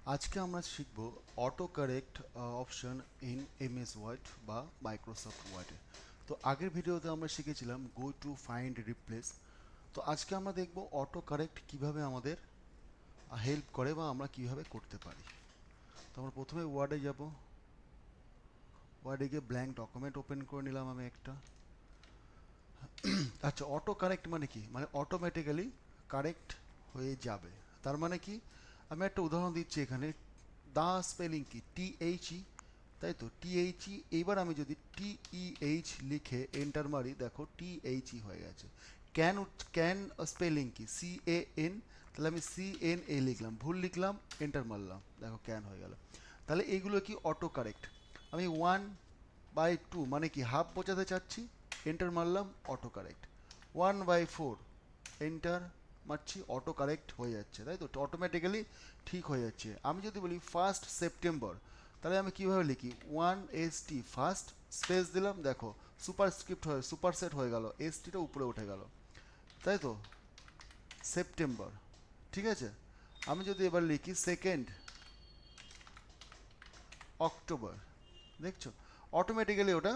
আজকে আমরা শিখব auto correct option in MS Word বা মাইক্রোসফট ওয়ার্ডে। তো আগের ভিডিওতে আমরা শিখেছিলাম গো টু ফাইন্ড রিপ্লেস। তো আজকে আমরা দেখব অটো কারেক্ট কিভাবে আমাদের হেল্প করে বা আমরা কিভাবে করতে পারি। তো আমরা প্রথমে ওয়ার্ডে যাব, ওয়ার্ডে গিয়ে ব্ল্যাঙ্ক ডকুমেন্ট ওপেন করে নিলাম আমি একটা। আচ্ছা, অটো কারেক্ট মানে কি? মানে অটোমেটিক্যালি কারেক্ট হয়ে যাবে। তার মানে কি? আমি একটা উদাহরণ দিচ্ছি এখানে। দা স্পেলিং কি? টিএইচই, তাই তো টিএইচই। এইবার আমি যদি টিইএইচ লিখে এন্টার মারি, দেখো টিএইচই হয়ে গেছে। ক্যান, ক্যান স্পেলিং কি? সিএএন, তাহলে আমি সিএনএ লিখলাম, ভুল লিখলাম, এন্টার মারলাম, দেখো ক্যান হয়ে গেল। তাহলে এইগুলো কি? Auto correct. আমি 1/2 মানে কি হাফ বোঝাতে চাচ্ছি, এন্টার মারলাম, অটো কারেক্ট। 1/4 এন্টার মারছি, অটো কারেক্ট হয়ে যাচ্ছে, তাই তো অটোমেটিক্যালি ঠিক হয়ে যাচ্ছে। আমি যদি বলি 1 সেপ্টেম্বর, তাহলে আমি কীভাবে লিখি? 1ST, ফার্স্ট, স্পেস দিলাম, দেখো সুপার স্ক্রিপ্ট হয়ে সুপার সেট হয়ে গেল, এসটিটা উপরে উঠে গেল, তাই তো সেপ্টেম্বর। ঠিক আছে, আমি যদি এবার লিখি 2 অক্টোবর, দেখছো অটোমেটিক্যালি ওটা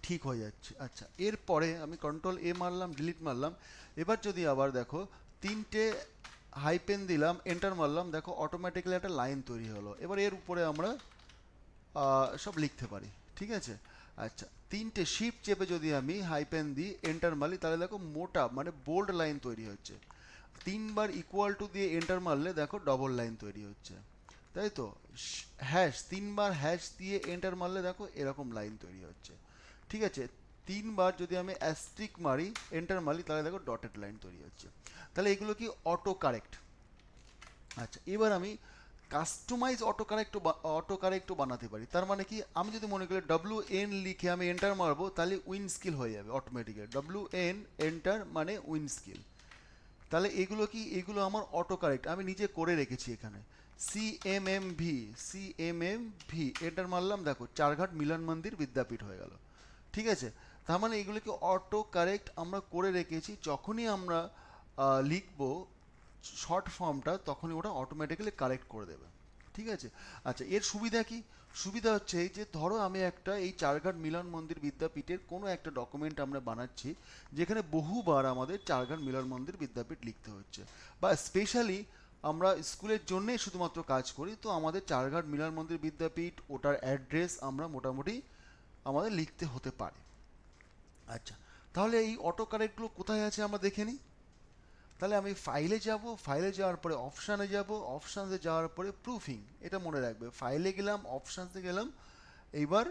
ঠিক হয়ে যাচ্ছে। আচ্ছা, এরপরে আমি কন্ট্রোল এ মারলাম, ডিলিট মারলাম। এবার যদি আবার দেখো 3টে হাইপেন দিলাম, এন্টার মারলাম, দেখো অটোমেটিক্যালি একটা লাইন তৈরি হলো। এবার এর উপরে আমরা সব লিখতে পারি। ঠিক আছে। আচ্ছা, 3টে শিফট চেপে যদি আমি হাইপেন দিই, এন্টার মারি, তাহলে দেখো মোটা মানে বোল্ড লাইন তৈরি হচ্ছে। 3বার ইকুয়াল টু দিয়ে এন্টার মারলে দেখো ডবল লাইন তৈরি হচ্ছে, তাই তো। হ্যাশ, 3বার হ্যাশ দিয়ে এন্টার মারলে দেখো এরকম লাইন তৈরি হচ্ছে। ঠিক আছে, 3বার যদি আমি অ্যাস্ট্রিক মারি, এন্টার মারি, তাহলে দেখো ডটেড লাইন তৈরি হচ্ছে। তাহলে এগুলো কি? Auto correct. আচ্ছা, এবার আমি কাস্টমাইজ অটো কারেক্টও বানাতে পারি। তার মানে কি? আমি যদি মনে করি WN লিখে আমি এন্টার মারবো, তাহলে উইন স্কিল হয়ে যাবে অটোমেটিক্যালি। WN এন্টার মানে উইন স্কিল। তাহলে এগুলো কি? এগুলো আমার অটো কারেক্ট, আমি নিজে করে রেখেছি এখানে। CMMV এন্টার মারলাম, দেখো চারঘাট মিলন মন্দির বিদ্যাপীঠ হয়ে গেল। ঠিক আছে, তার মানে এগুলোকে অটো কারেক্ট আমরা করে রেখেছি। যখনই আমরা লিখবো শর্ট ফর্মটা, তখনই ওটা অটোমেটিক্যালি কারেক্ট করে দেবে। ঠিক আছে। আচ্ছা, এর সুবিধা কি? সুবিধা হচ্ছে এই যে ধরো আমি একটা এই চারঘাট মিলন মন্দির বিদ্যাপীঠের কোনো একটা ডকুমেন্ট আমরা বানাচ্ছি, যেখানে বহুবার আমাদের চারঘাট মিলন মন্দির বিদ্যাপীঠ লিখতে হচ্ছে, বা স্পেশালি আমরা স্কুলের জন্যে শুধুমাত্র কাজ করি, তো আমাদের চারঘাট মিলন মন্দির বিদ্যাপীঠ ওটার অ্যাড্রেস আমরা মোটামুটি আমাদের লিখতে হতে পারে। আচ্ছা, তাহলে এই অটো কারেক্টগুলো কোথায় আছে আমরা দেখে নিই। তাহলে আমি ফাইলে যাব, ফাইলে যাওয়ার পরে অপশানে যাব, অপশানে যাওয়ার পরে প্রুফিং, এটা মনে রাখবে। ফাইলে গেলাম, অপশানসে গেলাম, এইবার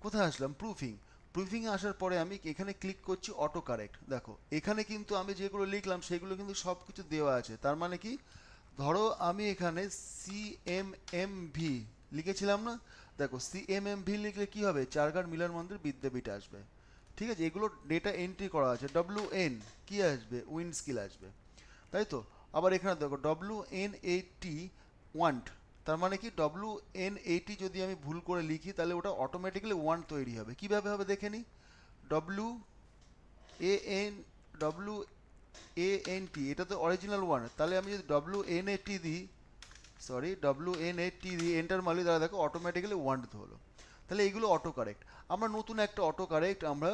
কোথায় আসলাম? প্রুফিং। প্রুফিংয়ে আসার পরে আমি এখানে ক্লিক করছি অটো কারেক্ট। দেখো এখানে কিন্তু আমি যেগুলো লিখলাম সেগুলো কিন্তু সব কিছু দেওয়া আছে। তার মানে কি? ধরো আমি এখানে CMMV লিখেছিলাম না, দেখো CMMV লিখলে কি হবে? চারঘাট মিলন মন্দির বিদ্যাপীঠ আসবে। ঠিক আছে, এগুলো ডেটা এন্ট্রি করা আছে। WN কি আসবে? উইন স্কিল আসবে, তাই তো। আবার এখানে দেখো WN80 ওয়ান্ট, তার মানে কি? WN80 যদি আমি ভুল করে লিখি, তাহলে ওটা অটোমেটিক্যালি ওয়ান্ট তৈরি হবে। কীভাবে হবে দেখে নিই। WAN এটা তো অরিজিনাল ওয়ান, তাহলে আমি যদি WN80 দিই, সরি WN80 দিয়ে এন্টার মারলি, তাহলে দেখো অটোমেটিক্যালি ওয়ান্ট হলো। তাহলে এইগুলো অটো কারেক্ট। আমরা নতুন একটা অটো কারেক্ট আমরা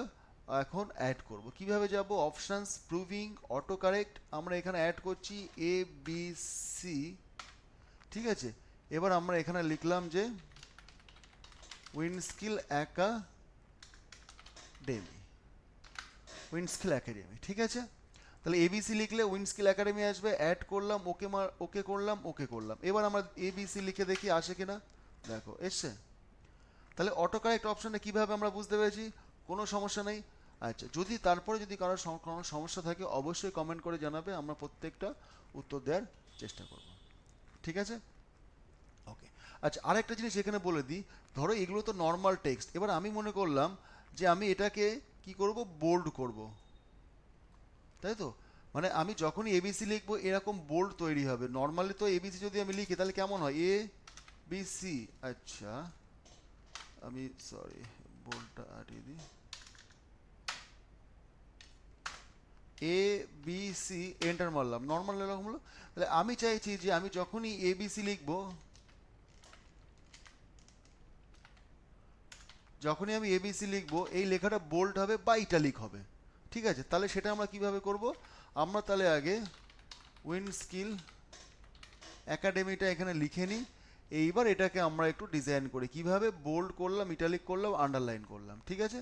এখন অ্যাড করব। কিভাবে যাব? অপশানস, প্রুভিং, অটো কারেক্ট, আমরা এখানে অ্যাড করছি ABC। ঠিক আছে, এবার আমরা এখানে লিখলাম যে উইনস্কিল অ্যাকাডেমি, উইনস্কিল একাডেমি। ঠিক আছে, তাহলে ABC লিখলে উইনস্কিল একাডেমি আসবে। অ্যাড করলাম, ওকে করলাম, ওকে করলাম। এবার আমরা ABC লিখে দেখি আসে কিনা, দেখো এসছে। তাহলে অটো কারেক্ট অপশানে কীভাবে আমরা বুঝতে পেরেছি? কোনো সমস্যা নেই। আচ্ছা, যদি তারপরে যদি কারোর কোনো সমস্যা থাকে অবশ্যই কমেন্ট করে জানাবে, আমরা প্রত্যেকটা উত্তর দেওয়ার চেষ্টা করব। ঠিক আছে, ওকে। আচ্ছা, আরেকটা জিনিস এখানে বলে দিই। ধরো এগুলো তো নর্মাল টেক্সট, এবার আমি মনে করলাম যে আমি এটাকে কি করব? বোল্ড করব, তাই তো। মানে আমি যখনই ABC লিখবো এরকম বোল্ড তৈরি হবে। নর্মালি তো ABC যদি আমি লিখি তাহলে কেমন হয়? ABC। আচ্ছা, আমি সরি বোল্ডটা আটিয়ে দিই। এ বি সি এন্টার মারলাম, নর্মাল এরকম হলো। তাহলে আমি চাইছি যে আমি যখনই এ বি সি লিখবো, যখনই আমি এবিসি লিখবো এই লেখাটা বোল্ড হবে বা ইটালিক হবে। ঠিক আছে, তাহলে সেটা আমরা কিভাবে করব? আমরা তাহলে আগে উইন স্কিল একাডেমিটা এখানে লিখে নিই। এইবার এটাকে আমরা একটু ডিজাইন করি, কিভাবে বোল্ড করলাম, ইটালিক করলাম, আন্ডারলাইন করলাম। ঠিক আছে,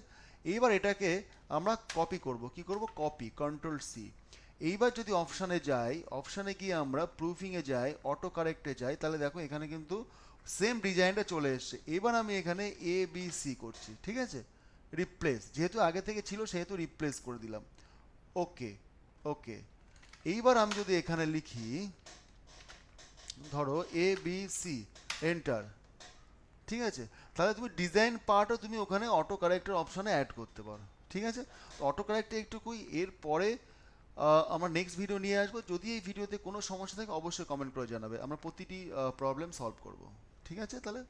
এইবার এটাকে আমরা কপি করব। কি করব? Copy, control C. এইবার যদি অপশানে যাই, অপশানে গিয়ে আমরা প্রুফিংয়ে যাই, অটো কারেক্টে যাই, তাহলে দেখো এখানে কিন্তু সেম ডিজাইনটা চলে এসছে। এবার আমি এখানে এ বি সি করছি। ঠিক আছে, রিপ্লেস, যেহেতু আগে থেকে ছিল সেহেতু রিপ্লেস করে দিলাম। ওকে, ওকে। এইবার আমি যদি এখানে লিখি ধরো এ বি সি, এন্টার। ঠিক আছে, তাহলে তুমি ডিজাইন পার্টও তুমি ওখানে অটো কারেক্টের অপশানে অ্যাড করতে পারো। ঠিক আছে, তো অটো কারেক্টে একটুকুই। এরপরে আমরা নেক্সট ভিডিও নিয়ে আসবো। যদি এই ভিডিওতে কোনো সমস্যা থাকে অবশ্যই কমেন্ট করে জানাবে, আমরা প্রতিটি প্রবলেম সলভ করব। ঠিক আছে তাহলে।